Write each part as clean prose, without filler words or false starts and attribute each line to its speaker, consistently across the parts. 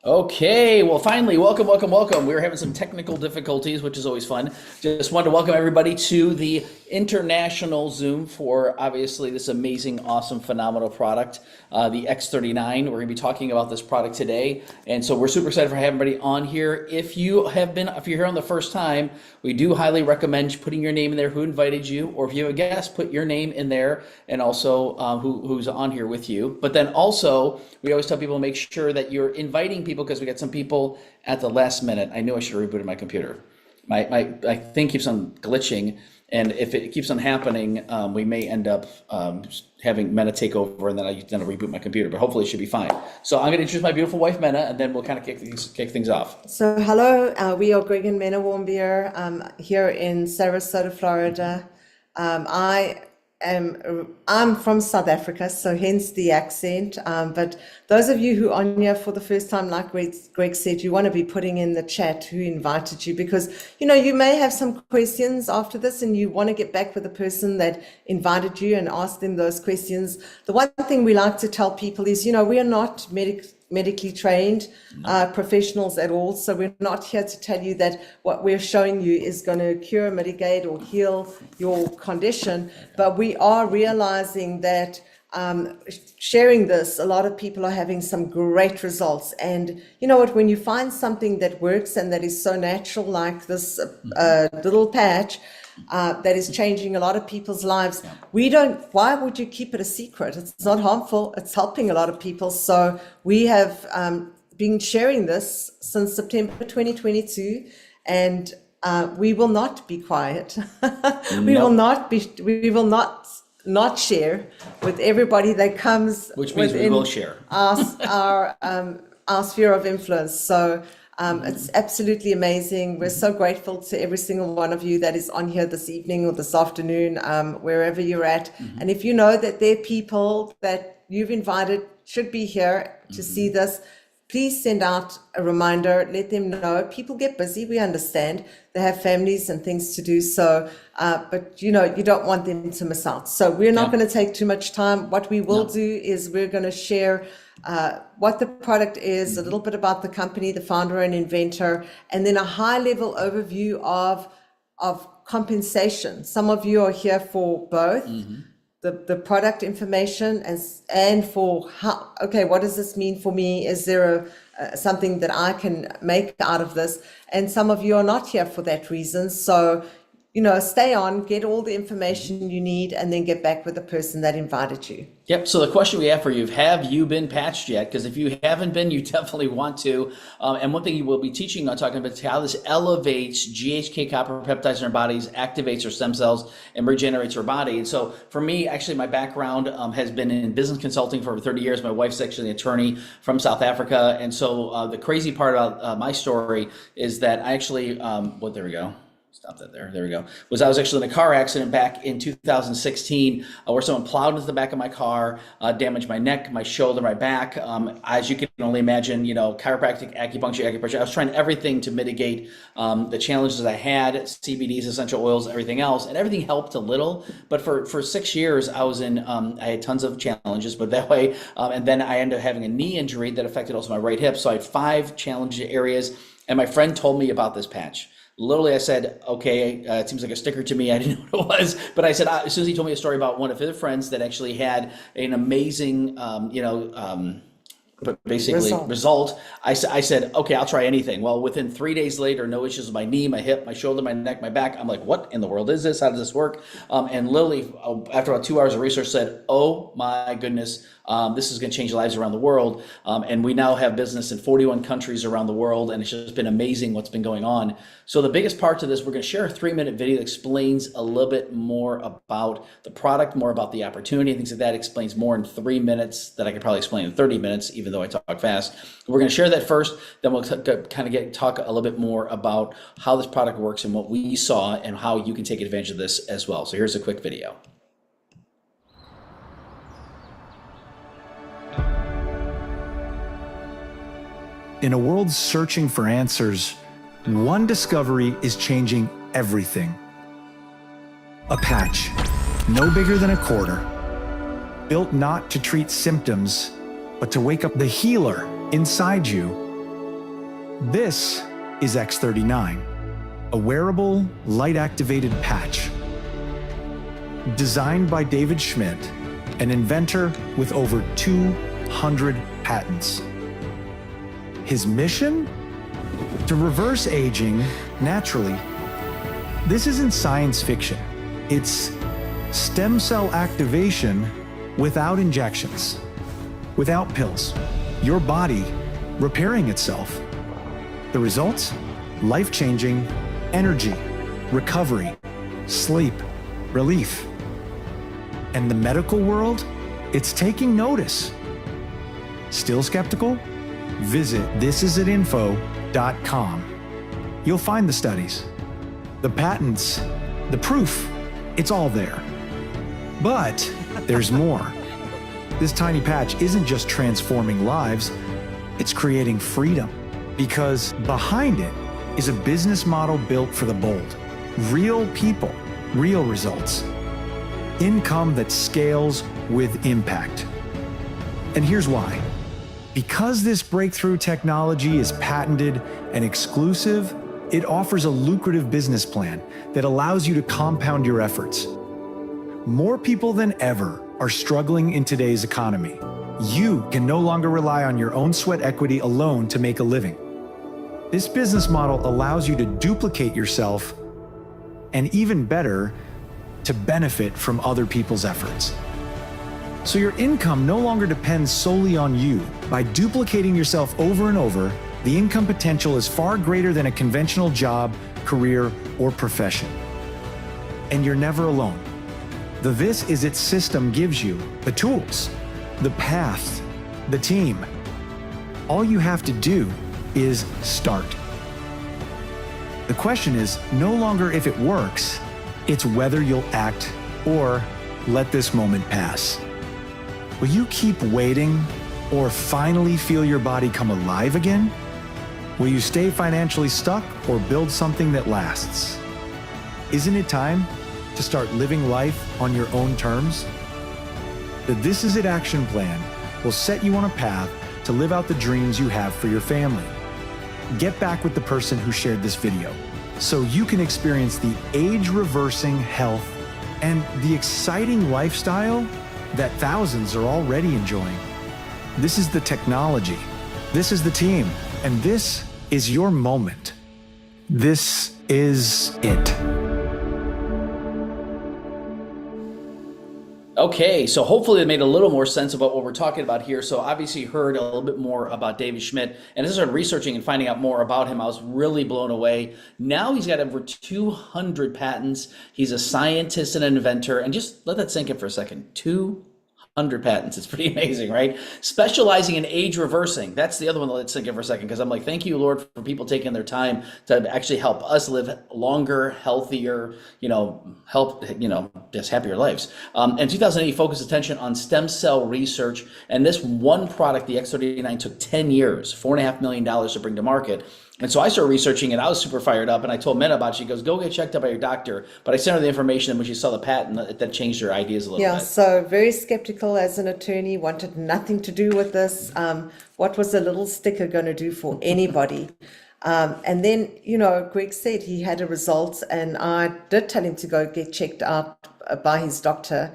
Speaker 1: Okay, well, finally, welcome, welcome, welcome. We were having some technical difficulties, which is always fun. Just wanted to welcome everybody to the international Zoom for obviously this amazing, awesome, phenomenal product, the X39. We're going to be talking about this product today, and so we're super excited for having everybody on here. If you're here on the first time, we do highly recommend putting your name in there, who invited you, or if you have a guest, put your name in there, and also who's on here with you. But then also, we always tell people to make sure that you're inviting people because we got some people at the last minute. I knew I should have rebooted my computer. My thing keeps on glitching, and if it keeps on happening, we may end up having Mena take over, and then I'll reboot my computer. But hopefully, it should be fine. So I'm going to introduce my beautiful wife, Mena, and then we'll kind of kick things off.
Speaker 2: So hello, we are Greg and Mena Warmbier here in Sarasota, Florida. I'm from South Africa, so hence the accent. But those of you who are on here for the first time, like Greg said, you want to be putting in the chat who invited you, because you may have some questions after this and you want to get back with the person that invited you and ask them those questions. The one thing we like to tell people is, we are not medically trained professionals at all. So we're not here to tell you that what we're showing you is going to cure, mitigate, or heal your condition. But we are realizing that sharing this, a lot of people are having some great results. And you know what, when you find something that works and that is so natural, like this little patch, that is changing a lot of people's lives. Why would you keep it a secret? It's not harmful. It's helping a lot of people. So we have been sharing this since September 2022, and we will not be quiet. We will not share with everybody that comes.
Speaker 1: Which means we will share
Speaker 2: our sphere of influence. So it's absolutely amazing. We're so grateful to every single one of you that is on here this evening or this afternoon, wherever you're at. And if you know that there are people that you've invited should be here to see this, please send out a reminder, let them know. People get busy, we understand. They have families and things to do. So, but you don't want them to miss out. So we're not going to take too much time. What we will do is we're going to share what the product is, a little bit about the company, the founder and inventor, and then a high-level overview of compensation. Some of you are here for both the product information and for how. Okay, what does this mean for me? Is there something that I can make out of this? And some of you are not here for that reason. So stay on, get all the information you need, and then get back with the person that invited you.
Speaker 1: Yep. So the question we have for you, have you been patched yet? Because if you haven't been, you definitely want to. And one thing you will be teaching on talking about is how this elevates GHK copper peptides in our bodies, activates our stem cells, and regenerates our body. And so for me, actually, my background has been in business consulting for over 30 years. My wife's actually an attorney from South Africa. And so the crazy part about my story is that I actually, there we go. Stop that there. There we go. I was actually in a car accident back in 2016 where someone plowed into the back of my car, damaged my neck, my shoulder, my back. As you can only imagine, chiropractic, acupuncture. I was trying everything to mitigate the challenges I had, CBDs, essential oils, everything else, and everything helped a little. But for 6 years, I was I had tons of challenges, but that way, and then I ended up having a knee injury that affected also my right hip. So I had 5 challenge areas, and my friend told me about this patch. Literally, I said, okay, it seems like a sticker to me. I didn't know what it was. But I said, as soon as he told me a story about one of his friends that actually had an amazing, but basically result, I said, okay, I'll try anything. Well, within 3 days later, no issues with my knee, my hip, my shoulder, my neck, my back. I'm like, what in the world is this? How does this work? And literally, after about 2 hours of research, said, oh my goodness, this is going to change lives around the world. And we now have business in 41 countries around the world, and it's just been amazing what's been going on. So the biggest part to this, we're going to share a 3-minute video that explains a little bit more about the product, more about the opportunity, things like that. Explains more in 3 minutes that I could probably explain in 30 minutes, even though I talk fast. We're going to share that first, then we'll talk a little bit more about how this product works and what we saw and how you can take advantage of this as well. So here's a quick video.
Speaker 3: In a world searching for answers, one discovery is changing everything. A patch, no bigger than a quarter, built not to treat symptoms, but to wake up the healer inside you This is X39, a wearable, light-activated patch. Designed by David Schmidt, an inventor with over 200 patents. His mission? To reverse aging naturally. This isn't science fiction. It's stem cell activation without injections, without pills. Your body repairing itself. The results? Life-changing energy, recovery, sleep, relief. And the medical world? It's taking notice. Still skeptical? Visit thisisitinfo.com. You'll find the studies, the patents, the proof. It's all there. But there's more. This tiny patch isn't just transforming lives, it's creating freedom. Because behind it is a business model built for the bold. Real people, real results. Income that scales with impact. And here's why. Because this breakthrough technology is patented and exclusive, it offers a lucrative business plan that allows you to compound your efforts. More people than ever are struggling in today's economy. You can no longer rely on your own sweat equity alone to make a living. This business model allows you to duplicate yourself and, even better, to benefit from other people's efforts. So your income no longer depends solely on you. By duplicating yourself over and over, the income potential is far greater than a conventional job, career, or profession. And you're never alone. The This Is It system gives you the tools, the path, the team. All you have to do is start. The question is no longer if it works, it's whether you'll act or let this moment pass. Will you keep waiting or finally feel your body come alive again? Will you stay financially stuck or build something that lasts? Isn't it time to start living life on your own terms? The This Is It action plan will set you on a path to live out the dreams you have for your family. Get back with the person who shared this video so you can experience the age-reversing health and the exciting lifestyle that thousands are already enjoying. This is the technology, this is the team, and this is your moment. This is it.
Speaker 1: Okay, so hopefully it made a little more sense about what we're talking about here. So obviously you heard a little bit more about David Schmidt, and as I started researching and finding out more about him, I was really blown away. Now he's got over 200 patents. He's a scientist and an inventor, and just let that sink in for a second. 200 patents. It's pretty amazing, right? Specializing in age reversing. That's the other one that let's think of for a second, because I'm like, thank you, Lord, for people taking their time to actually help us live longer, healthier, just happier lives. In 2008, he focused attention on stem cell research, and this one product, the X39, took 10 years, $4.5 million to bring to market. And so I started researching it. I was super fired up, and I told Mena about it. She goes, go get checked out by your doctor. But I sent her the information, and when she saw the patent, that changed her ideas a little bit.
Speaker 2: Yeah, so very skeptical as an attorney, wanted nothing to do with this. What was a little sticker going to do for anybody? And then, Greg said he had a result, and I did tell him to go get checked out by his doctor.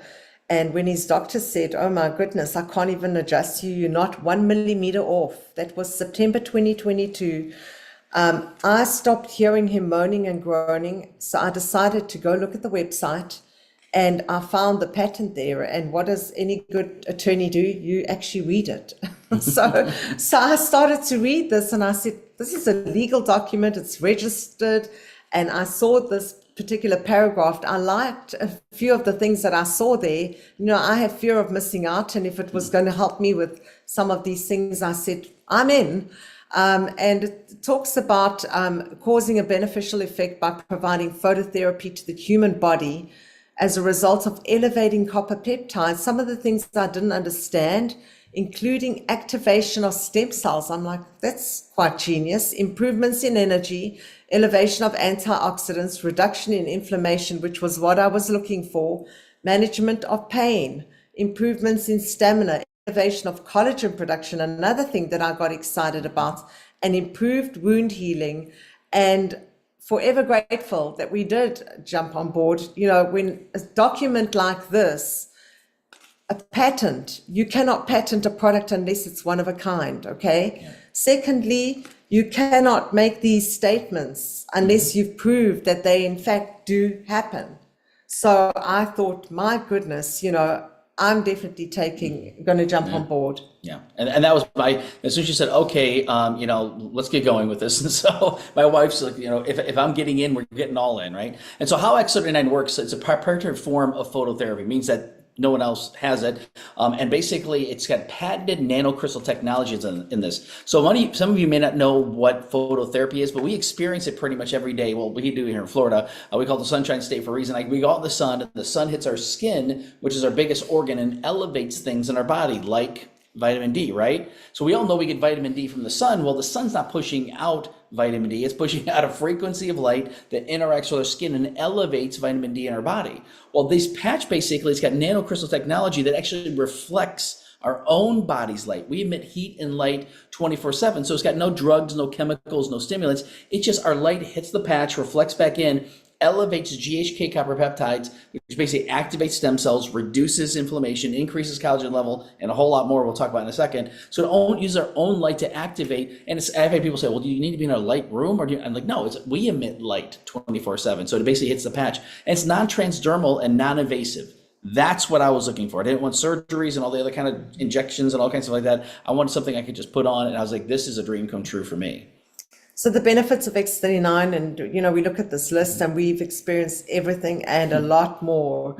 Speaker 2: And when his doctor said, oh my goodness, I can't even adjust you, you're not 1 millimeter off. That was September 2022. I stopped hearing him moaning and groaning, so I decided to go look at the website, and I found the patent there. And what does any good attorney do? You actually read it. So I started to read this, and I said, this is a legal document, it's registered, and I saw this particular paragraph. I liked a few of the things that I saw there. I have fear of missing out, and if it was going to help me with some of these things, I said, I'm in. And it talks about causing a beneficial effect by providing phototherapy to the human body as a result of elevating copper peptides. Some of the things I didn't understand, including activation of stem cells. I'm like, that's quite genius. Improvements in energy, elevation of antioxidants, reduction in inflammation, which was what I was looking for, management of pain, improvements in stamina, innovation of collagen production, another thing that I got excited about, and improved wound healing, and forever grateful that we did jump on board. You know, when a document like this, a patent, you cannot patent a product unless it's one of a kind, okay? Yeah. Secondly, you cannot make these statements unless you've proved that they in fact do happen. So I thought, my goodness, you know, I'm definitely going to jump on board.
Speaker 1: Yeah. And that was as soon as she said, okay, you know, let's get going with this. And so my wife's like, you know, if I'm getting in, we're getting all in, right? And so how X39 works, it's a proprietary form of phototherapy. It means that no one else has it. And basically it's got patented nanocrystal technologies in this. So some of you may not know what phototherapy is, but we experience it pretty much every day. Well, we do here in Florida. We call it the Sunshine State for a reason. We go out in the sun hits our skin, which is our biggest organ, and elevates things in our body, like vitamin D, right? So we all know we get vitamin D from the sun. Well, the sun's not pushing out vitamin D. It's pushing out a frequency of light that interacts with our skin and elevates vitamin D in our body. Well, this patch basically, it's got nanocrystal technology that actually reflects our own body's light. We emit heat and light 24/7. So it's got no drugs, no chemicals, no stimulants. It's just our light hits the patch, reflects back in, elevates GHK copper peptides, which basically activates stem cells, reduces inflammation, increases collagen level, and a whole lot more we'll talk about in a second. So it don't use our own light to activate. And I've had people say, well, do you need to be in a light room? Or I'm like, no, we emit light 24/7. So it basically hits the patch. And it's non-transdermal and non-invasive. That's what I was looking for. I didn't want surgeries and all the other kind of injections and all kinds of stuff like that. I wanted something I could just put on. And I was like, this is a dream come true for me.
Speaker 2: So the benefits of X39, and you know, we look at this list and we've experienced everything and a lot more.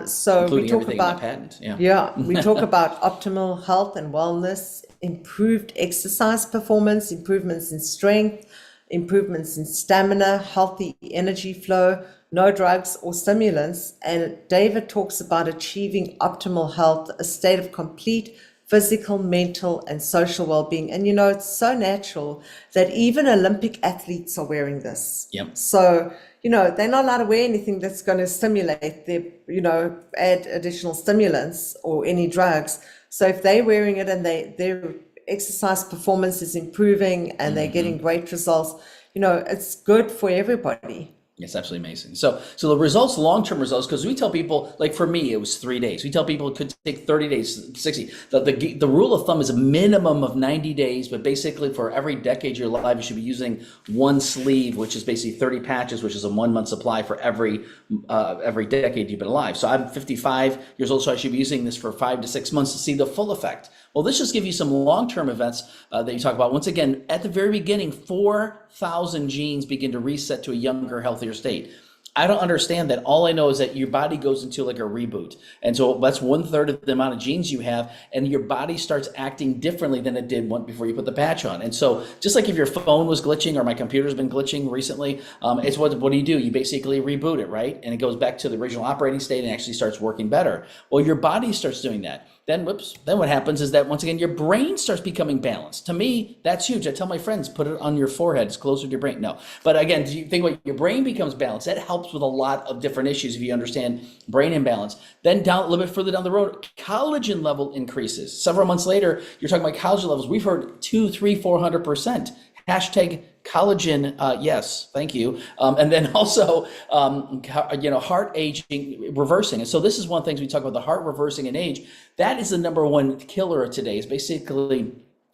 Speaker 2: So
Speaker 1: including
Speaker 2: we talk
Speaker 1: everything
Speaker 2: about
Speaker 1: in the patent.
Speaker 2: we talk about optimal health and wellness, improved exercise performance, improvements in strength, improvements in stamina, healthy energy flow, no drugs or stimulants. And David talks about achieving optimal health, a state of complete physical, mental, and social well-being. And you know, it's so natural that even Olympic athletes are wearing this.
Speaker 1: Yep.
Speaker 2: So, you know, they're not allowed to wear anything that's going to stimulate their, you know, add additional stimulants or any drugs. So if they're wearing it and their exercise performance is improving and they're getting great results, you know, it's good for everybody.
Speaker 1: It's absolutely amazing. So the results, long-term results, because we tell people, like for me, it was 3 days. We tell people it could take 30 days, 60. The rule of thumb is a minimum of 90 days, but basically for every decade of your life, you should be using one sleeve, which is basically 30 patches, which is a 1 month supply for every decade you've been alive. So I'm 55 years old, so I should be using this for 5 to 6 months to see the full effect. Well, this just gives you some long-term events that you talk about. Once again, at the very beginning, 4,000 genes begin to reset to a younger, healthier state. I don't understand that. All I know is that your body goes into like a reboot. And so that's 1/3 of the amount of genes you have, and your body starts acting differently than it did before you put the patch on. And so just like if your phone was glitching or my computer's been glitching recently, it's what do? You basically reboot it, right? And it goes back to the original operating state and actually starts working better. Well, your body starts doing that. Then what happens is that once again, your brain starts becoming balanced. To me, that's huge. I tell my friends, put it on your forehead. It's closer to your brain. No. But again, do you think about your brain becomes balanced? That helps with a lot of different issues if you understand brain imbalance. Then down a little bit further down the road, collagen level increases. Several months later, you're talking about collagen levels. We've heard 200, 300, 400%. Hashtag collagen, yes, thank you. And then also, heart aging, reversing. And so this is one of the things we talk about, the heart reversing in age. That is the number one killer today, is basically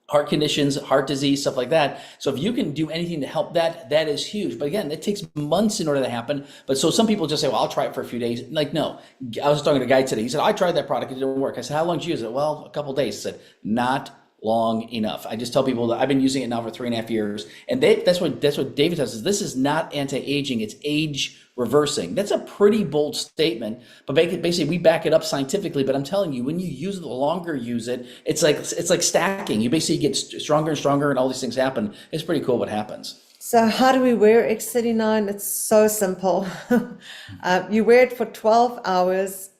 Speaker 1: heart conditions, heart disease, stuff like that. So if you can do anything to help that, that is huge. But again, it takes months in order to happen. But so some people just say, well, I'll try it for a few days. Like, no. I was talking to a guy today. He said, I tried that product. It didn't work. I said, how long did you use it? Well, a couple of days. I said, not long enough. I just tell people that I've been using it now for 3.5 years. And that's what David says, is this is not anti-aging, it's age reversing. That's a pretty bold statement, but basically we back it up scientifically. But I'm telling you, when you use it, the longer you use it, it's like stacking. You basically get stronger and stronger, and all these things happen. It's pretty cool what happens.
Speaker 2: So how do we wear X39? It's so simple. You wear it for 12 hours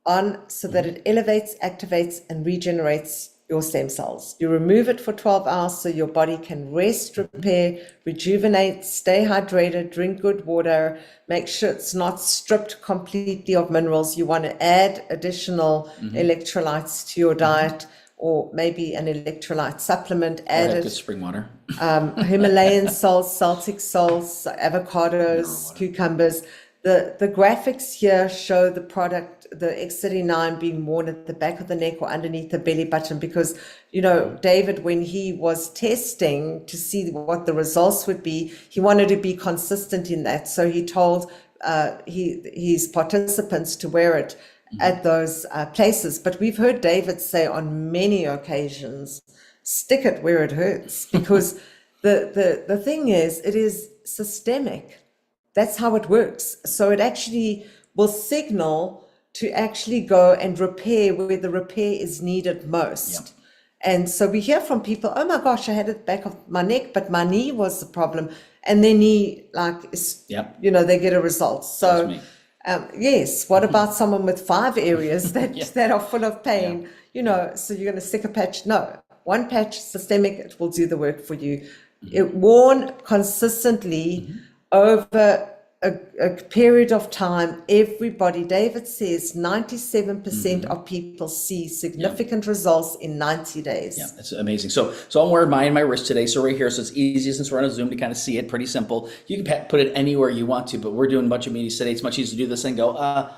Speaker 2: on so that it elevates, activates, and regenerates your stem cells. You remove it for 12 hours so your body can rest, repair, rejuvenate, stay hydrated, drink good water, make sure it's not stripped completely of minerals. You want to add additional electrolytes to your diet, or maybe an electrolyte supplement
Speaker 1: Or have
Speaker 2: added.
Speaker 1: good spring water.
Speaker 2: Himalayan salts, Celtic salts, avocados, cucumbers. The graphics here show the product, the X39 being worn at the back of the neck or underneath the belly button, because, you know, David, when he was testing to see what the results would be, he wanted to be consistent in that. So he told his participants to wear it at those places. But we've heard David say on many occasions, stick it where it hurts, because the thing is, it is systemic. That's how it works. So it actually will signal to actually go and repair where the repair is needed most.
Speaker 1: Yep.
Speaker 2: And so we hear from people, oh my gosh, I had it back of my neck, but my knee was the problem. And their knee,
Speaker 1: Yep.
Speaker 2: you know, they get a result.
Speaker 1: That was
Speaker 2: So
Speaker 1: me.
Speaker 2: yes, what about someone with 5 areas that,
Speaker 1: Yeah.
Speaker 2: that are full of pain?
Speaker 1: Yeah.
Speaker 2: You know, so you're going to stick a patch? No, one patch, systemic, it will do the work for you. It worn consistently over a period of time. Everybody, David says 97% of people see significant results in 90 days.
Speaker 1: Yeah, it's amazing. So I'm wearing mine on my wrist today. So right here, so it's easy since we're on a Zoom to kind of see it. Pretty simple. You can put it anywhere you want to, but we're doing a bunch of meetings today. It's much easier to do this and go,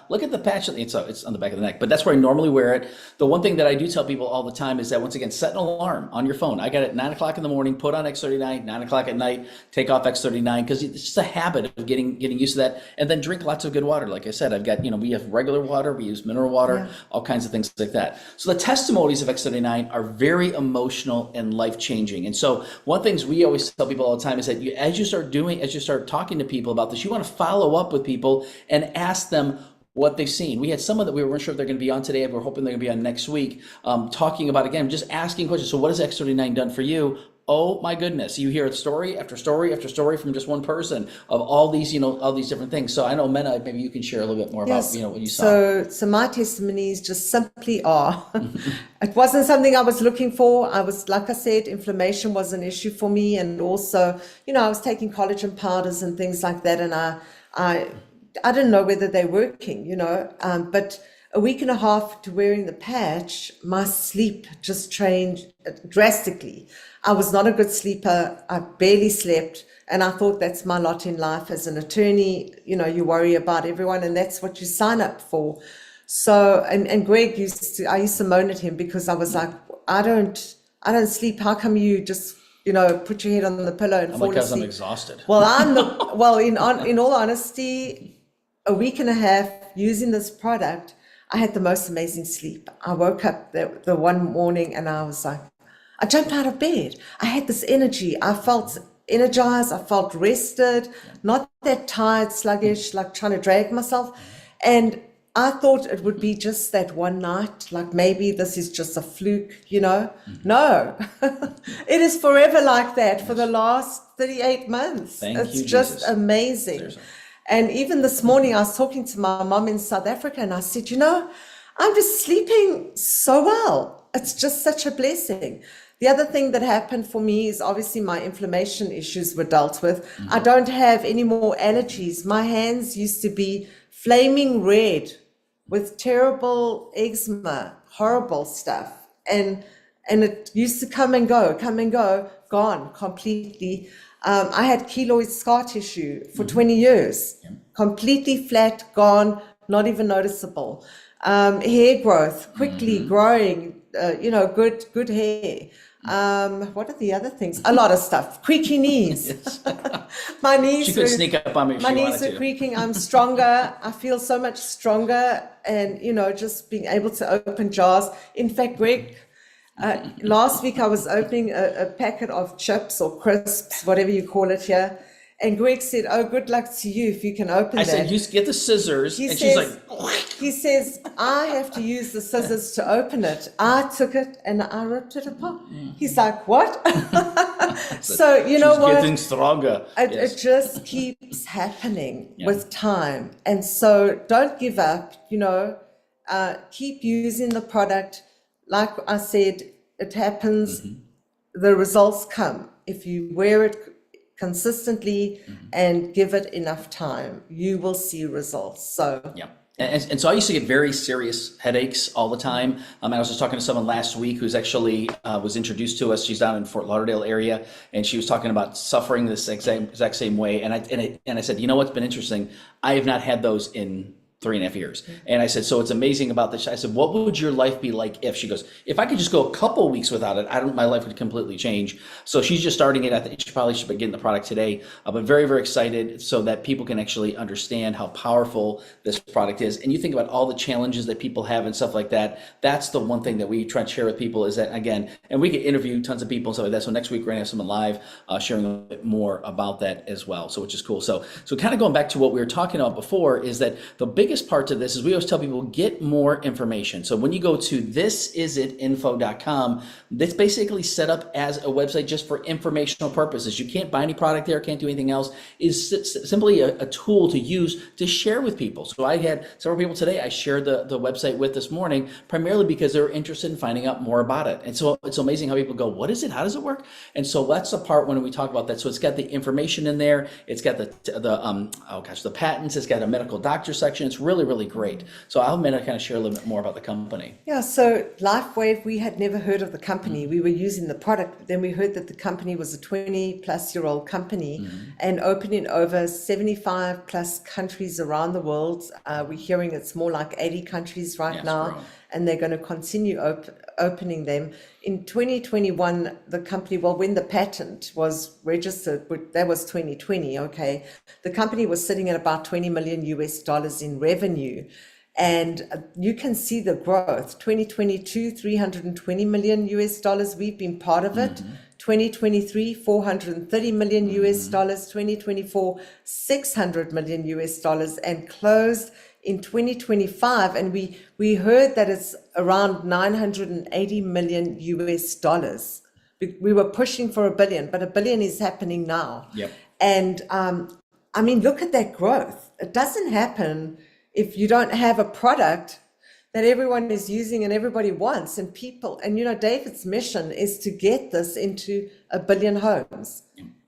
Speaker 1: look at the patch. It's on the back of the neck, but that's where I normally wear it. The one thing that I do tell people all the time is that, once again, set an alarm on your phone. I got it at 9 o'clock in the morning, put on X39, 9 o'clock at night, take off X39, because it's just a habit of getting used to that. And then drink lots of good water. Like I said, I've got, we have regular water, we use mineral water, all kinds of things like that. So the testimonies of X39 are very emotional and life-changing. And so one thing we always tell people all the time is that as you start talking to people about this, you want to follow up with people and ask them what they've seen. We had someone that we weren't sure if they're going to be on today, and we're hoping they're going to be on next week, talking about, again, just asking questions. So what has X39 done for you? Oh my goodness. You hear story after story after story from just one person of all these, all these different things. So I know, Mena, maybe you can share a little bit more about, what you saw.
Speaker 2: So my testimonies just simply are, it wasn't something I was looking for. Like I said, inflammation was an issue for me. And also, I was taking collagen powders and things like that. And I didn't know whether they're working, but a week and a half to wearing the patch, my sleep just changed drastically. I was not a good sleeper. I barely slept. And I thought that's my lot in life as an attorney. You worry about everyone, and that's what you sign up for. So, and Greg I used to moan at him because I was like, I don't sleep. How come you just, put your head on the pillow and fall asleep?
Speaker 1: Because I'm exhausted.
Speaker 2: Well, in all honesty, a week and a half using this product, I had the most amazing sleep. I woke up the one morning and I was like, I jumped out of bed. I had this energy. I felt energized. I felt rested, not that tired, sluggish, like trying to drag myself. And I thought it would be just that one night, like maybe this is just a fluke, No, it is forever like that for the last 38 months. It's just
Speaker 1: Jesus.
Speaker 2: Amazing.
Speaker 1: Seriously.
Speaker 2: And even this morning, I was talking to my mom in South Africa and I said, I'm just sleeping so well. It's just such a blessing. The other thing that happened for me is obviously my inflammation issues were dealt with. I don't have any more allergies. My hands used to be flaming red with terrible eczema, horrible stuff. And it used to come and go, gone completely. I had keloid scar tissue for 20 years, completely flat, gone, not even noticeable. Hair growth, quickly growing, good hair. What are the other things? A lot of stuff. Creaky knees. My knees.
Speaker 1: She could sneak up on me if
Speaker 2: my
Speaker 1: she
Speaker 2: knees
Speaker 1: wanted
Speaker 2: are
Speaker 1: to.
Speaker 2: creaking. I'm stronger. I feel so much stronger, and just being able to open jars. In fact, Greg, last week I was opening a packet of chips or crisps, whatever you call it here. And Greg said, "Oh, good luck to you if you can open
Speaker 1: I
Speaker 2: that."
Speaker 1: said, you get the scissors.
Speaker 2: He
Speaker 1: and
Speaker 2: says,
Speaker 1: she's like,
Speaker 2: he says, I have to use the scissors to open it. I took it and I ripped it apart. He's like, what? So, you know
Speaker 1: she's
Speaker 2: what?
Speaker 1: getting stronger.
Speaker 2: It just keeps happening with time. And so don't give up, keep using the product. Like I said, it happens, the results come. If you wear it consistently and give it enough time, you will see results. So
Speaker 1: And so I used to get very serious headaches all the time. I was just talking to someone last week who's actually was introduced to us. She's down in Fort Lauderdale area, and she was talking about suffering this exact same way. And I said, you know what's been interesting? I have not had those in 3.5 years. And I said, so it's amazing about this. I said, what would your life be like if? She goes, if I could just go a couple weeks without it, my life would completely change. So she's just starting it. I think she probably should be getting the product today. But very, very excited so that people can actually understand how powerful this product is. And you think about all the challenges that people have and stuff like that. That's the one thing that we try to share with people is that, again, and we can interview tons of people and stuff like that. So next week we're gonna have someone live sharing a bit more about that as well. So which is cool. So kind of going back to what we were talking about before is that the biggest part to this is we always tell people get more information. So when you go to thisisitinfo.com, that's basically set up as a website just for informational purposes. You can't buy any product there, can't do anything else. It's simply a tool to use to share with people. So I had several people today I shared the website with this morning, primarily because they're interested in finding out more about it. And so it's amazing how people go, what is it? How does it work? And so that's the part when we talk about that. So it's got the information in there. It's got the patents. It's got a medical doctor section. It's really, really great. So I'll kind of share a little bit more about the company.
Speaker 2: Yeah, so LifeWave, we had never heard of the company. We were using the product, but then we heard that the company was a 20-plus-year-old company and open in over 75-plus countries around the world. We're hearing it's more like 80 countries right now,
Speaker 1: growing.
Speaker 2: and they're going to continue opening them. In 2021, the company, well, when the patent was registered, that was 2020, okay, the company was sitting at about $20 million in revenue. And you can see the growth. 2022, $320 million. We've been part of it. 2023, $430 million. 2024, $600 million, and closed in 2025. And we heard that it's around $980 million. We were pushing for $1 billion, but $1 billion is happening now.
Speaker 1: Yep.
Speaker 2: And I mean, look at that growth. It doesn't happen if you don't have a product that everyone is using and everybody wants and people, and David's mission is to get this into 1 billion homes,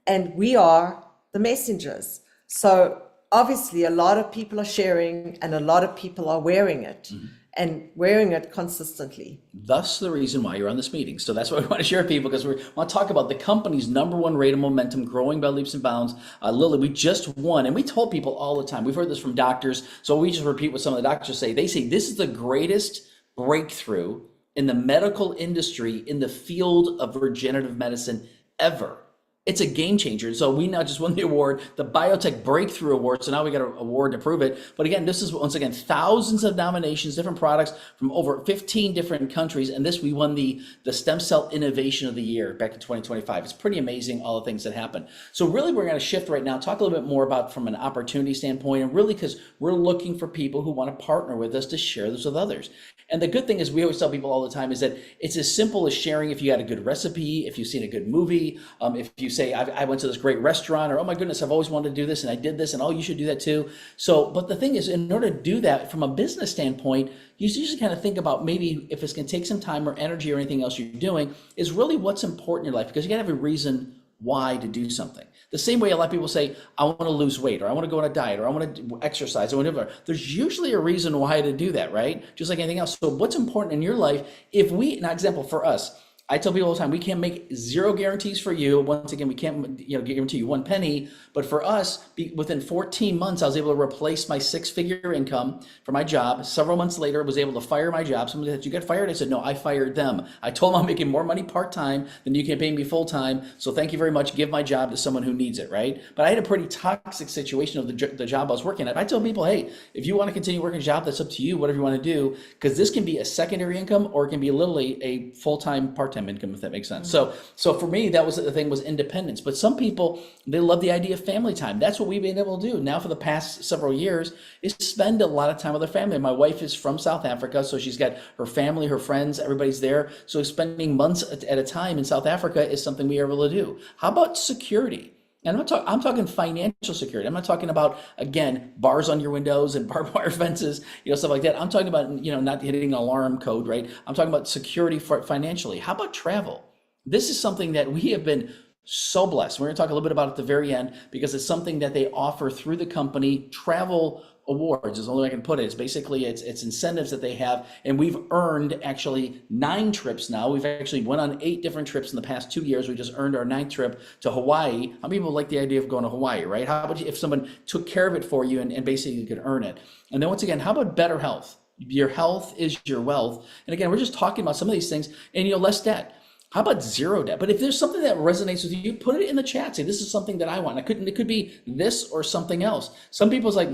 Speaker 2: and we are the messengers. So obviously a lot of people are sharing and a lot of people are wearing it and wearing it consistently.
Speaker 1: Thus the reason why you're on this meeting. So that's what we want to share with people, because we want to talk about the company's #1 rate of momentum, growing by leaps and bounds. Lily, we just won, and we told people all the time, we've heard this from doctors, so we just repeat what some of the doctors say. They say this is the greatest breakthrough in the medical industry in the field of regenerative medicine ever. It's a game changer. So we now just won the award, the Biotech Breakthrough Award. So now we got an award to prove it. But again, this is, once again, thousands of nominations, different products from over 15 different countries. And this, we won the Stem Cell Innovation of the Year back in 2025. It's pretty amazing, all the things that happen. So really, we're going to shift right now, talk a little bit more about from an opportunity standpoint, and really because we're looking for people who want to partner with us to share this with others. And the good thing is, we always tell people all the time, is that it's as simple as sharing if you had a good recipe, if you've seen a good movie, if you say, I went to this great restaurant, or, oh my goodness, I've always wanted to do this and I did this, and oh, you should do that too. So, but the thing is, in order to do that from a business standpoint, you usually kind of think about maybe if it's going to take some time or energy or anything else you're doing, is really what's important in your life, because you got to have a reason why to do something. The same way a lot of people say, I want to lose weight, or I want to go on a diet, or I want to exercise, or whatever. There's usually a reason why to do that, right? Just like anything else. So what's important in your life, if we, an example for us, I tell people all the time, we can't make zero guarantees for you. Once again, we can't guarantee you 1 penny. But for us, within 14 months, I was able to replace my 6-figure income for my job. Several months later, I was able to fire my job. Somebody said, you got fired? I said, no, I fired them. I told them I'm making more money part-time than you can pay me full-time. So thank you very much. Give my job to someone who needs it, right? But I had a pretty toxic situation of the job I was working at. I told people, hey, if you want to continue working a job, that's up to you, whatever you want to do, because this can be a secondary income, or it can be literally a full-time, part-time income, if that makes sense. So for me, that was the thing, was independence. But some people, they love the idea of family time. That's what we've been able to do now for the past several years, is spend a lot of time with our family. My wife is from South Africa, so she's got her family, her friends, everybody's there. So spending months at a time in South Africa is something we are able to do. How about security? And I'm talking financial security. I'm not talking about, again, bars on your windows and barbed wire fences, stuff like that. I'm talking about, not hitting an alarm code, right? I'm talking about security financially. How about travel? This is something that we have been so blessed. We're going to talk a little bit about it at the very end, because it's something that they offer through the company, travel awards is the only way I can put it. It's basically it's incentives that they have, and we've earned actually 9 trips now. We've actually went on 8 different trips in the past 2 years. We just earned our 9th trip to Hawaii. How many people like the idea of going to Hawaii, right? How about if someone took care of it for you and basically you could earn it? And then once again, how about better health? Your health is your wealth. And again, we're just talking about some of these things, and less debt. How about 0 debt? But if there's something that resonates with you, put it in the chat. Say, this is something that I want. It could be this or something else. Some people's like,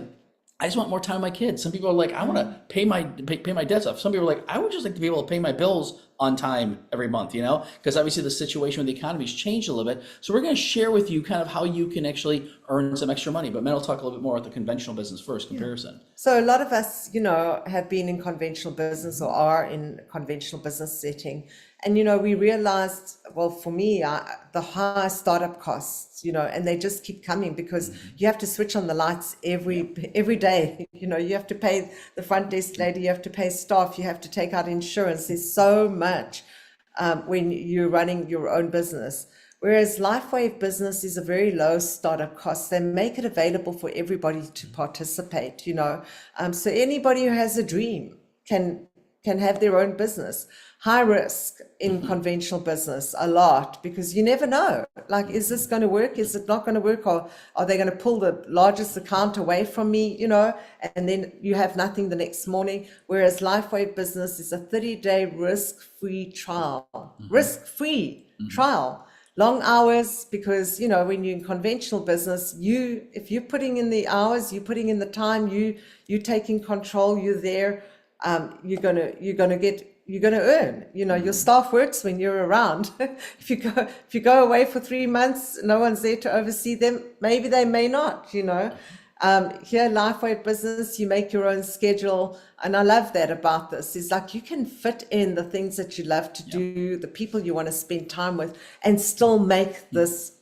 Speaker 1: I just want more time with my kids. Some people are like, I want to pay my debts off. Some people are like, I would just like to be able to pay my bills on time every month, because obviously the situation with the economy has changed a little bit. So we're going to share with you kind of how you can actually earn some extra money. But Matt will talk a little bit more about the conventional business first comparison.
Speaker 2: So a lot of us, have been in conventional business or are in conventional business setting. And, we realized, well, for me, the high startup costs, and they just keep coming because you have to switch on the lights every day. You have to pay the front desk lady, you have to pay staff, you have to take out insurance. There's so much when you're running your own business. Whereas LifeWave Business is a very low startup cost. They make it available for everybody to participate, So anybody who has a dream can have their own business. High risk in conventional business, a lot, because you never know. Like, is this going to work? Is it not going to work? Or are they going to pull the largest account away from me, and then you have nothing the next morning? Whereas LifeWave Business is a 30-day risk-free trial. Risk-free trial. Long hours, because, when you're in conventional business, if you're putting in the hours, you're putting in the time, you're taking control, you're there, you're going to earn. Your staff works when you're around. If you go away for 3 months, no one's there to oversee them. Maybe they may not. Here, LifeWave Business, you make your own schedule, and I love that about this. Is like you can fit in the things that you love to do, the people you want to spend time with, and still make this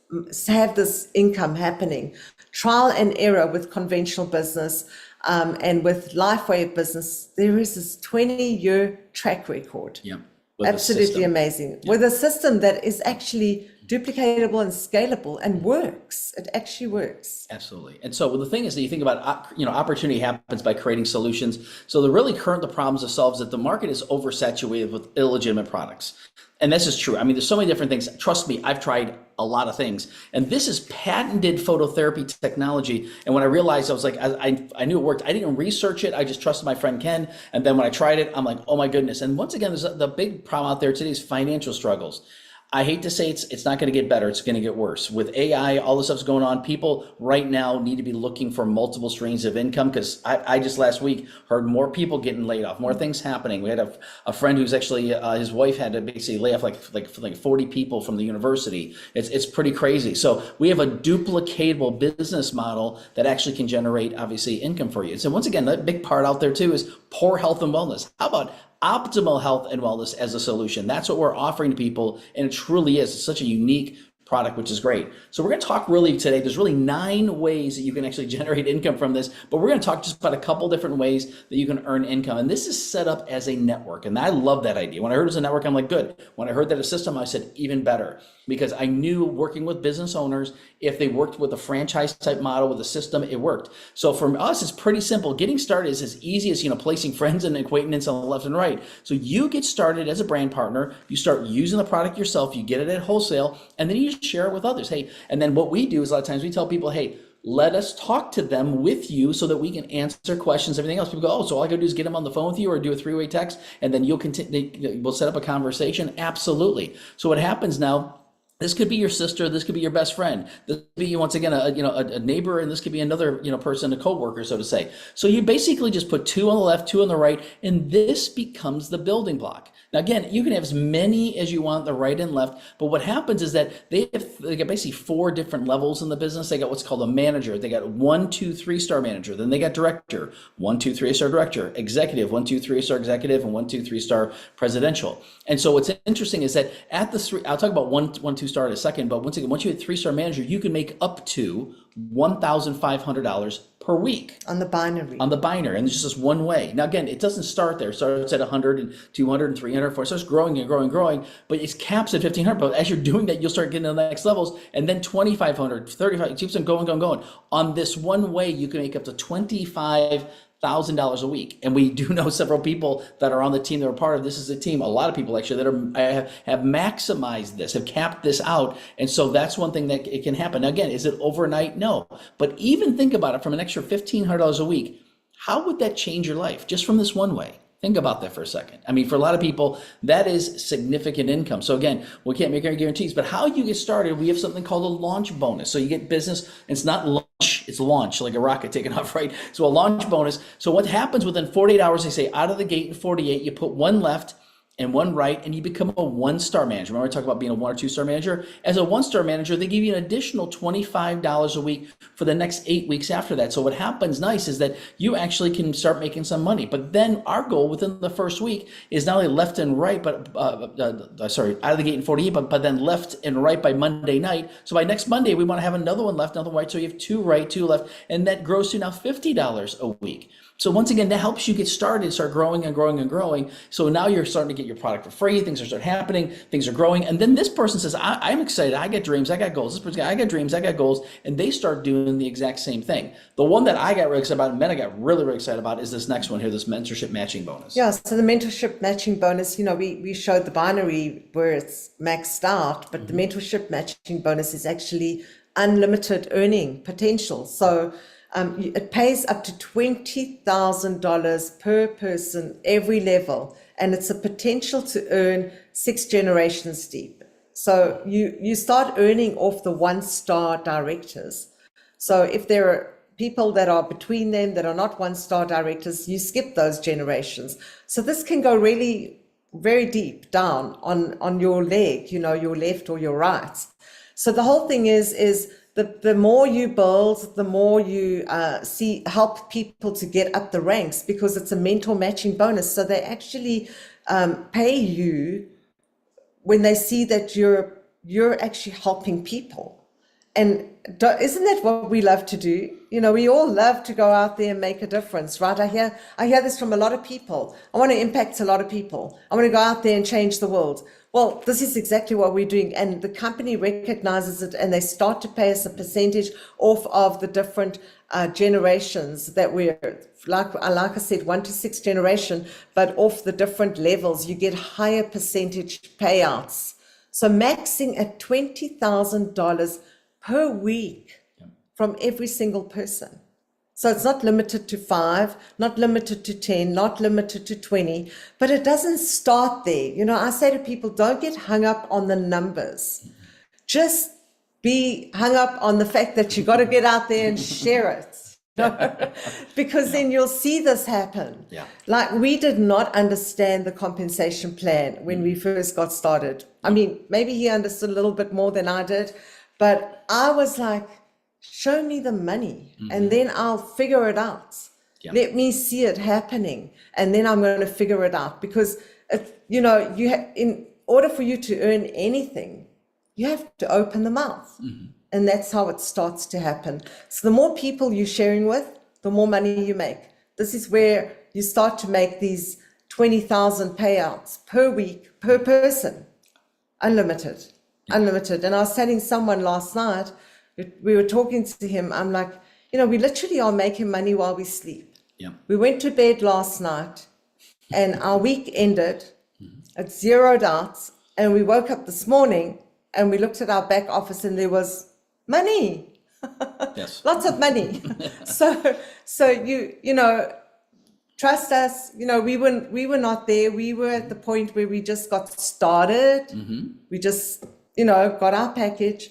Speaker 2: have this income happening. Trial and error with conventional business. And with LifeWave Business, there is this 20-year track record.
Speaker 1: Yeah,
Speaker 2: absolutely amazing. With a system that is actually duplicatable and scalable and works. It actually works.
Speaker 1: Absolutely. And so the thing is that you think about, opportunity happens by creating solutions. So the problems to solve is that the market is oversaturated with illegitimate products. And this is true. I mean, there's so many different things. Trust me, I've tried a lot of things. And this is patented phototherapy technology. And when I realized, I was like, I knew it worked. I didn't research it. I just trusted my friend Ken. And then when I tried it, I'm like, oh my goodness. And once again, the big problem out there today is financial struggles. I hate to say it's not going to get better. It's going to get worse. With AI, all this stuff's going on. People right now need to be looking for multiple streams of income, because I just last week heard more people getting laid off, more things happening. We had a friend who's actually, his wife had to basically lay off like 40 people from the university. It's pretty crazy. So we have a duplicatable business model that actually can generate, obviously, income for you. So once again, that big part out there too is poor health and wellness. How about optimal health and wellness as a solution? That's what we're offering to people, and it truly is. It's such a unique product, which is great. So we're going to talk really today. There's really 9 ways that you can actually generate income from this, but we're going to talk just about a couple different ways that you can earn income. And this is set up as a network, and I love that idea. When I heard it was a network, I'm like, good. When I heard that a system, I said, even better, because I knew working with business owners, if they worked with a franchise type model with a system, it worked. So for us, it's pretty simple. Getting started is as easy as, placing friends and acquaintances on the left and right. So you get started as a brand partner, you start using the product yourself, you get it at wholesale, and then you just share it with others. Hey, and then what we do is a lot of times we tell people, hey, let us talk to them with you so that we can answer questions, everything else. People go, oh, so all I gotta do is get them on the phone with you or do a 3-way text, and then you'll continue, we'll set up a conversation. Absolutely. So what happens now, this could be your sister, this could be your best friend, this could be, once again, a neighbor, and this could be another, person, a coworker, so to say. So you basically just put 2 on the left, 2 on the right, and this becomes the building block. Now, again, you can have as many as you want, the right and left, but what happens is that they got basically 4 different levels in the business. They got what's called a manager. They got 1, 2, 3-star manager. Then they got director, 1, 2, 3-star director, executive, 1, 2, 3-star executive, and 1, 2, 3-star presidential. And so what's interesting is that at the 3, I'll talk about 1, 2-star in a second, but once again, once you hit 3-star manager, you can make up to $1,500 per week.
Speaker 2: On the binary.
Speaker 1: On the binary, and it's just this one way. Now, again, it doesn't start there. It starts at 100 and 200 and 300, 400. It starts growing and growing and growing, but it caps at 1,500. But as you're doing that, you'll start getting to the next levels, and then 2,500, 35, it keeps on going, going, going. On this one way, you can make up to $25,000 a week. And we do know several people that are on the team that are part of this. Is a team, a lot of people actually that have maximized this, have capped this out. And so that's one thing that it can happen. Now, again, is it overnight? No. But even think about it, from an extra $1,500 a week, how would that change your life just from this one way? Think about that for a second. I mean, for a lot of people, that is significant income. So again, we can't make any guarantees, but how you get started, we have something called a launch bonus. So you get business, it's not launch, it's launch, like a rocket taking off, right? So a launch bonus. So what happens within 48 hours, they say out of the gate in 48, you put one left and one right, and you become a one-star manager. Remember I talked about being a 1 or 2-star manager? As a one-star manager, they give you an additional $25 a week for the next 8 weeks after that. So what happens nice is that you actually can start making some money. But then our goal within the first week is not only left and right, but out of the gate in 48, but then left and right by Monday night. So by next Monday, we want to have another one left, another right. So you have 2 right, 2 left, and that grows to now $50 a week. So once again, that helps you get started, start growing and growing and growing. So now you're starting to get your product for free. Things are start happening. Things are growing. And then this person says, I'm excited. I got dreams. I got goals. This person, I got dreams. I got goals. And they start doing the exact same thing. The one that I got really excited about, and then I got really, really excited about, is this next one here, this mentorship matching bonus.
Speaker 2: Yeah, so the mentorship matching bonus, we showed the binary where it's maxed out, but the mentorship matching bonus is actually unlimited earning potential. So it pays up to $20,000 per person, every level, and it's a potential to earn 6 generations deep. So you start earning off the 1-star directors. So if there are people that are between them that are not 1-star directors, you skip those generations. So this can go really very deep down on your leg, your left or your right. So the whole thing is the more you build, the more you help people to get up the ranks, because it's a mentor matching bonus. So they actually pay you when they see that you're actually helping people. And isn't that what we love to do? We all love to go out there and make a difference, right? I hear this from a lot of people. I want to impact a lot of people. I want to go out there and change the world. Well, this is exactly what we're doing, and the company recognizes it, and they start to pay us a percentage off of the different generations that we're, like I said, 1 to 6 generation, but off the different levels, you get higher percentage payouts. So maxing at $20,000 per week from every single person. So it's not limited to 5, not limited to 10, not limited to 20, but it doesn't start there. I say to people, don't get hung up on the numbers. Just be hung up on the fact that you got to get out there and share it. Because then you'll see this happen.
Speaker 1: Yeah.
Speaker 2: Like, we did not understand the compensation plan when we first got started. I mean, maybe he understood a little bit more than I did, but I was like, show me the money and then I'll figure it out.
Speaker 1: Yeah.
Speaker 2: Let me see it happening, and then I'm going to figure it out. Because in order for you to earn anything, you have to open the mouth. And that's how it starts to happen. So the more people you're sharing with, the more money you make. This is where you start to make these 20,000 payouts per week, per person, unlimited. And I was telling someone last night, we were talking to him, I'm like, we literally are making money while we sleep.
Speaker 1: Yeah.
Speaker 2: We went to bed last night and our week ended at zeroed out, and we woke up this morning and we looked at our back office and there was money.
Speaker 1: Yes.
Speaker 2: Lots of money. So trust us, we were not there. We were at the point where we just got started. We just, got our package.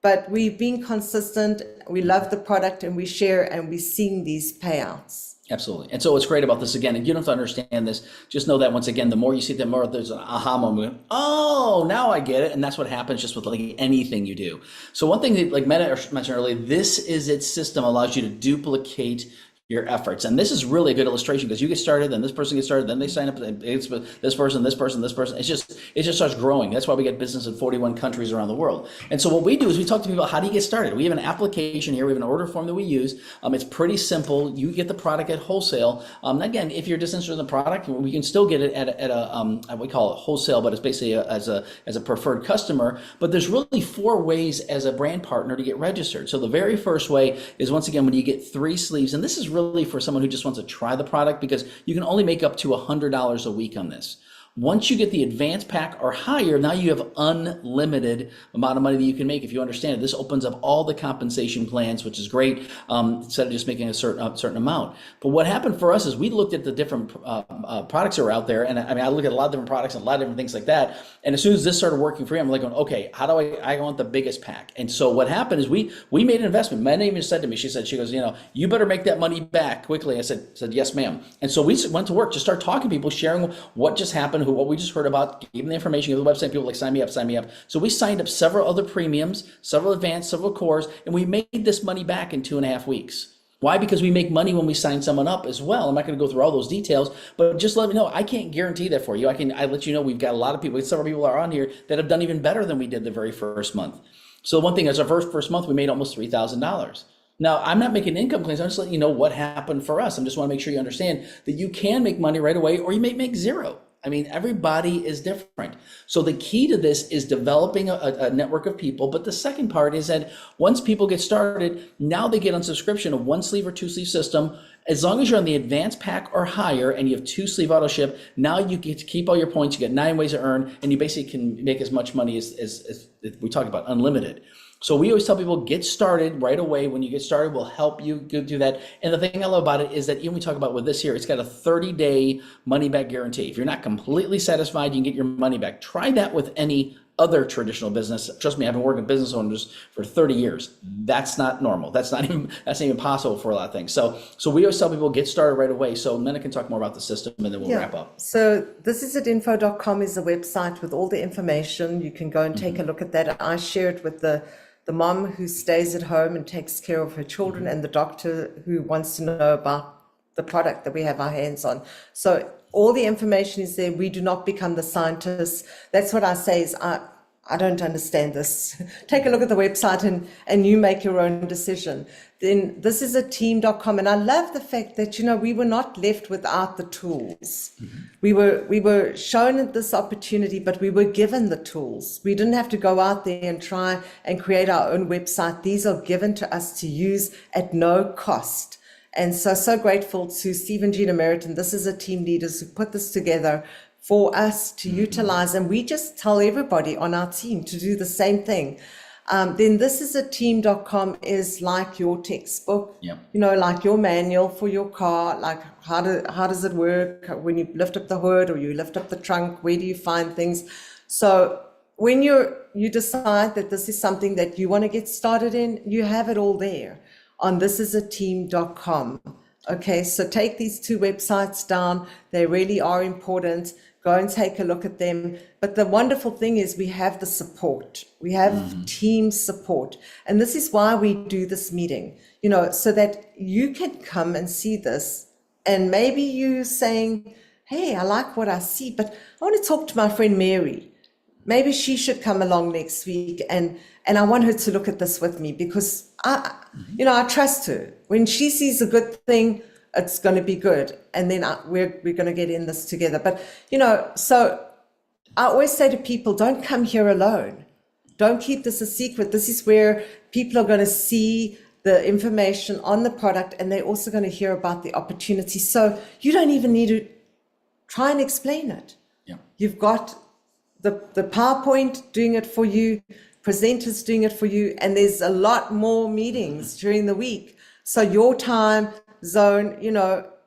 Speaker 2: But we've been consistent, we love the product, and we share, and we're seeing these payouts.
Speaker 1: Absolutely. And so what's great about this, again, and you don't have to understand this, just know that once again, the more you see it, the more there's an aha moment. Oh, now I get it. And that's what happens just with like anything you do. So one thing that, like Meta mentioned earlier, this is its system, allows you to duplicate your efforts. And this is really a good illustration because you get started, then this person gets started, then they sign up, and it's this person, this person, this person. It just starts growing. That's why we get business in 41 countries around the world. And so what we do is we talk to people about how do you get started. We have an application here. We have an order form that we use. It's pretty simple. You get the product at wholesale. Again, if you're just interested in the product, we can still get it at a we call it wholesale, but it's basically as a preferred customer. But there's really 4 ways as a brand partner to get registered. So the very first way is, once again, when you get 3 sleeves, and this is really for someone who just wants to try the product, because you can only make up to $100 a week on this. Once you get the advanced pack or higher, now you have unlimited amount of money that you can make if you understand it. This opens up all the compensation plans, which is great, instead of just making a certain amount. But what happened for us is we looked at the different products that are out there, and I look at a lot of different products and a lot of different things like that. And as soon as this started working for me, I'm like, okay, how do I want the biggest pack? And so what happened is we made an investment. My name even said to me, she goes, you better make that money back quickly. I said, yes, ma'am. And so we went to work to start talking to people, sharing what just happened, what we just heard about, gave them the information, gave the website, people like, sign me up. So we signed up several other premiums, several advanced, several cores, and we made this money back in 2.5 weeks. Why? Because we make money when we sign someone up as well. I'm not going to go through all those details, but just let me know. I can't guarantee that for you. I let you know we've got a lot of people, several people are on here that have done even better than we did the very first month. So one thing is, our first month, we made almost $3,000. Now, I'm not making income claims. I'm just letting you know what happened for us. I just want to make sure you understand that you can make money right away, or you may make zero. I mean, everybody is different. So the key to this is developing a network of people. But the second part is that once people get started, now they get on subscription, a 1 sleeve or 2 sleeve system. As long as you're on the advanced pack or higher and you have 2 sleeve auto ship, now you get to keep all your points. You get 9 ways to earn, and you basically can make as much money as we talk about, unlimited. So we always tell people, get started right away. When you get started, we'll help you do that. And the thing I love about it is that even we talk about with this here, it's got a 30-day money back guarantee. If you're not completely satisfied, you can get your money back. Try that with any other traditional business. Trust me, I've been working with business owners for 30 years. That's not normal. That's not even possible for a lot of things. So we always tell people, get started right away. So Mena can talk more about the system, and then we'll wrap up.
Speaker 2: So thisisatinfo.com is a website with all the information. You can go and take a look at that. I share it with the mom who stays at home and takes care of her children, and the doctor who wants to know about the product that we have our hands on. So all the information is there. We do not become the scientists. That's what I say is, I don't understand this. Take a look at the website and you make your own decision. Then thisisateam.com. And I love the fact that, we were not left without the tools. We were shown this opportunity, but we were given the tools. We didn't have to go out there and try and create our own website. These are given to us to use at no cost. And so grateful to Steve and Gina Meriton. This is a team leaders who put this together for us to utilize. And we just tell everybody on our team to do the same thing. Then thisisateam.com is like your textbook, like your manual for your car, like how does it work when you lift up the hood or you lift up the trunk, where do you find things? So when you decide that this is something that you want to get started in, you have it all there on thisisateam.com. Okay, so take these 2 websites down. They really are important. Go and take a look at them. But the wonderful thing is we have the support. We have team support. And this is why we do this meeting, so that you can come and see this. And maybe you saying, hey, I like what I see, but I want to talk to my friend Mary. Maybe she should come along next week, and I want her to look at this with me, because I trust her. When she sees a good thing, it's going to be good, and then we're going to get in this together. But so I always say to people, don't come here alone. Don't keep this a secret. This is where people are going to see the information on the product, and they're also going to hear about the opportunity. So you don't even need to try and explain it.
Speaker 1: Yeah.
Speaker 2: You've got the PowerPoint doing it for you, presenters doing it for you, and there's a lot more meetings during the week. So your time zone,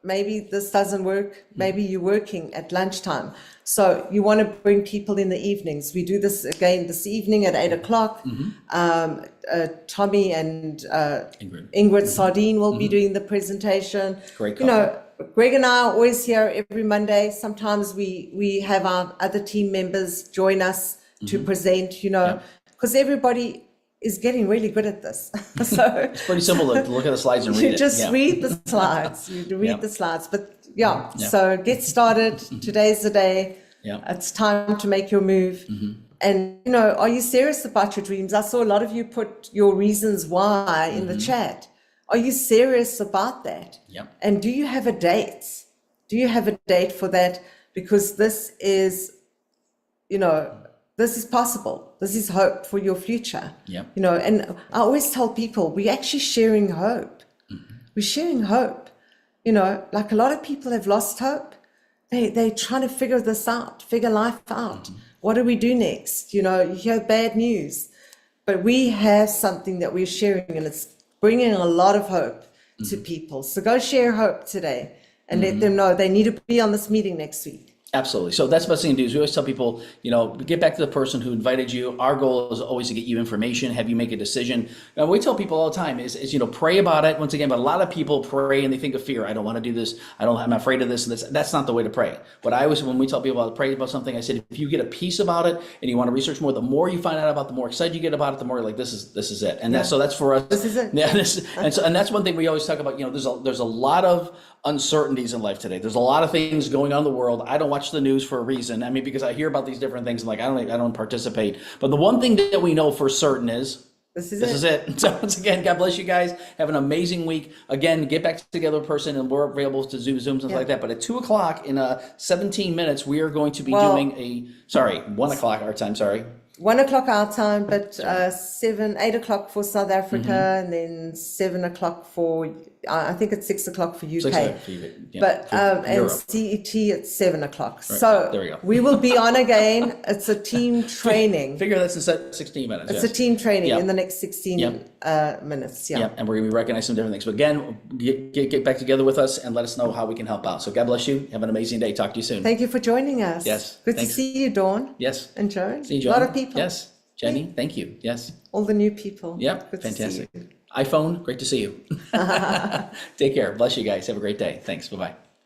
Speaker 2: maybe this doesn't work, maybe you're working at lunchtime. So you want to bring people in the evenings. We do this again this evening at 8:00. Tommy and Ingrid Sardine will be doing the presentation.
Speaker 1: Great call.
Speaker 2: Greg and I are always here every Monday. Sometimes we have our other team members join us to present, because everybody is getting really good at this. So
Speaker 1: It's pretty simple to look at the slides and read
Speaker 2: you
Speaker 1: it.
Speaker 2: just
Speaker 1: Yeah.
Speaker 2: read the slides. You read
Speaker 1: Yeah.
Speaker 2: the slides. But yeah,
Speaker 1: Yeah.
Speaker 2: so get started. Today's the day.
Speaker 1: Yeah.
Speaker 2: It's time to make your move. And, you know, are you serious about your dreams? I saw a lot of you put your reasons why in the chat. Are you serious about that?
Speaker 1: Yep.
Speaker 2: And do you have a date? Do you have a date for that? Because this is, you know, this is possible. This is hope for your future.
Speaker 1: Yep.
Speaker 2: You know, and I always tell people, we're actually sharing hope. We're sharing hope. You know, like a lot of people have lost hope. They're trying to figure this out, figure life out. What do we do next? You know, you hear bad news, but we have something that we're sharing, and it's bringing a lot of hope to people. So go share hope today and let them know they need to be on this meeting next week.
Speaker 1: Absolutely. So that's the best thing to do is we always tell people, you know, get back to the person who invited you. Our goal is always to get you information, have you make a decision. And we tell people all the time is, you know, pray about it. Once again, but a lot of people pray and they think of fear. I don't want to do this. I'm afraid of this and this. That's not the way to pray. But I always, when we tell people to pray about something, I said, if you get a piece about it and you want to research more, the more you find out about, the more excited you get about it, the more you're like, this is it. And so that's for us.
Speaker 2: This is it.
Speaker 1: Yeah. And that's one thing we always talk about. You know, there's a lot of uncertainties in life today. There's a lot of things going on in the world. I don't watch the news for a reason. I mean, because I hear about these different things. I'm like, I don't participate. But the one thing that we know for certain is this is it. So once again, God bless you guys. Have an amazing week. Again, get back together in person, and we're available to Zooms and stuff like that. But at 2:00 in 17 minutes, we are going to be doing 1:00 our time. Sorry.
Speaker 2: 1 o'clock our time, but 8 o'clock for South Africa, and then 7 o'clock for, I think it's 6 o'clock for UK.
Speaker 1: 6 o'clock for you, yeah,
Speaker 2: But
Speaker 1: for
Speaker 2: and
Speaker 1: Europe.
Speaker 2: CET at 7 o'clock.
Speaker 1: Right,
Speaker 2: So
Speaker 1: there we go.
Speaker 2: we will be on again. It's a team training.
Speaker 1: Figure that's in 16 minutes.
Speaker 2: It's
Speaker 1: yes.
Speaker 2: a team training
Speaker 1: Yep.
Speaker 2: in the next 16 minutes. Yeah.
Speaker 1: Yeah, and we're going to be recognizing some different things. But again, get back together with us and let us know how we can help out. So God bless you. Have an amazing day. Talk to you soon.
Speaker 2: Thank you for joining us.
Speaker 1: Yes,
Speaker 2: Good
Speaker 1: thanks.
Speaker 2: to see you, Dawn.
Speaker 1: Yes.
Speaker 2: And Joan.
Speaker 1: See you, John.
Speaker 2: A lot of people.
Speaker 1: Yes. Jenny, thank you. Yes.
Speaker 2: All the new people.
Speaker 1: Yep.
Speaker 2: Good to see
Speaker 1: Fantastic.
Speaker 2: you.
Speaker 1: iPhone, great to see you. Take care. Bless you guys. Have a great day. Thanks. Bye-bye.